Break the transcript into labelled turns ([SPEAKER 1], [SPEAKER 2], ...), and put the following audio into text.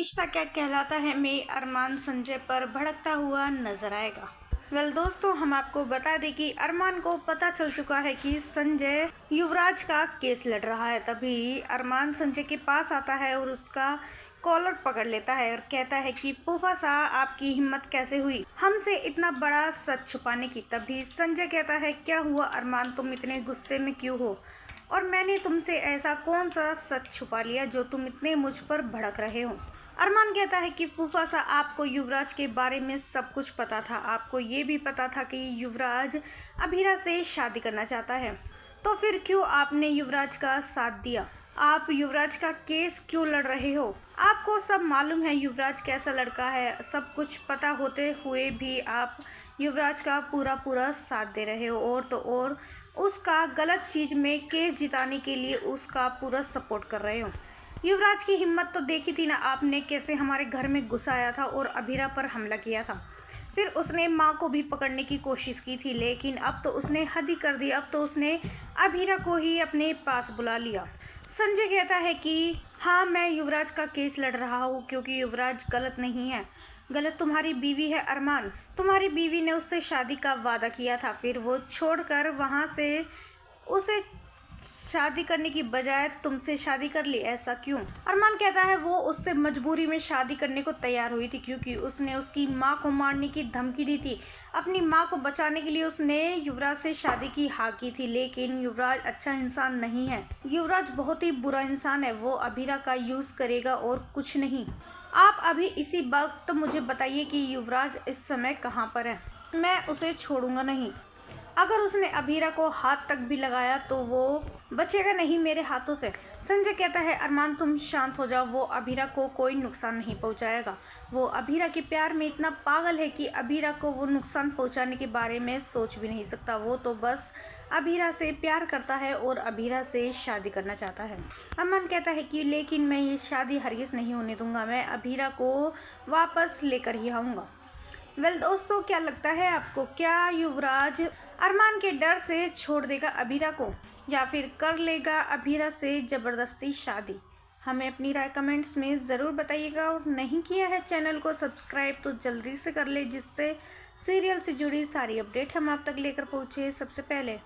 [SPEAKER 1] रिश्ता क्या कहलाता है में अरमान संजय पर भड़कता हुआ नजर आएगा। दोस्तों, हम आपको बता दें कि अरमान को पता चल चुका है कि संजय युवराज का केस लड़ रहा है। तभी अरमान संजय के पास आता है और उसका कॉलर पकड़ लेता है और कहता है कि फूफा साहब, आपकी हिम्मत कैसे हुई हमसे इतना बड़ा सच छुपाने की। तभी संजय कहता है, क्या हुआ अरमान, तुम इतने गुस्से में क्यों हो और मैंने तुमसे ऐसा कौन सा सच छुपा लिया जो तुम इतने मुझ पर भड़क रहे हो। अरमान कहता है कि फूफा साहब, आपको युवराज के बारे में सब कुछ पता था। आपको ये भी पता था कि युवराज अभीरा से शादी करना चाहता है, तो फिर क्यों आपने युवराज का साथ दिया। आप युवराज का केस क्यों लड़ रहे हो। आपको सब मालूम है युवराज कैसा लड़का है। सब कुछ पता होते हुए भी आप युवराज का पूरा साथ दे रहे हो और तो और उसका गलत चीज़ में केस जिताने के लिए उसका पूरा सपोर्ट कर रहे हो। युवराज की हिम्मत तो देखी थी ना आपने, कैसे हमारे घर में घुस आया था और अभीरा पर हमला किया था। फिर उसने माँ को भी पकड़ने की कोशिश की थी, लेकिन अब तो उसने हद ही कर दी। अब तो उसने अभीरा को ही अपने पास बुला लिया। संजय कहता है कि हाँ, मैं युवराज का केस लड़ रहा हूँ क्योंकि युवराज गलत नहीं है। गलत तुम्हारी बीवी है अरमान। तुम्हारी बीवी ने उससे शादी का वादा किया था, फिर वो छोड़कर वहाँ से उसे शादी करने की बजाय तुमसे शादी कर ली। ऐसा क्यों। अरमान कहता है वो उससे मजबूरी में शादी करने को तैयार हुई थी क्योंकि उसने उसकी माँ को मारने की धमकी दी थी। अपनी माँ को बचाने के लिए उसने युवराज से शादी की हाँ की थी, लेकिन युवराज अच्छा इंसान नहीं है। युवराज बहुत ही बुरा इंसान है। वो अभीरा का यूज़ करेगा और कुछ नहीं। आप अभी इसी वक्त मुझे बताइए कि युवराज इस समय कहाँ पर है। मैं उसे छोड़ूंगा नहीं। अगर उसने अभीरा को हाथ तक भी लगाया तो वो बचेगा नहीं मेरे हाथों से। संजय कहता है, अरमान तुम शांत हो जाओ। वो अभीरा को कोई नुकसान नहीं पहुंचाएगा। वो अभीरा के प्यार में इतना पागल है कि अभीरा को वो नुकसान पहुंचाने के बारे में सोच भी नहीं सकता। वो तो बस अभीरा से प्यार करता है और अभीरा से शादी करना चाहता है। अरमान कहता है कि लेकिन मैं ये शादी हरगिज़ नहीं होने दूंगा। मैं अभीरा को वापस लेकर ही आऊँगा। दोस्तों, क्या लगता है आपको, क्या युवराज अरमान के डर से छोड़ देगा अभीरा को या फिर कर लेगा अभीरा से ज़बरदस्ती शादी। हमें अपनी राय कमेंट्स में ज़रूर बताइएगा और नहीं किया है चैनल को सब्सक्राइब तो जल्दी से कर ले, जिससे सीरियल से जुड़ी सारी अपडेट हम आप तक लेकर पहुँचे सबसे पहले।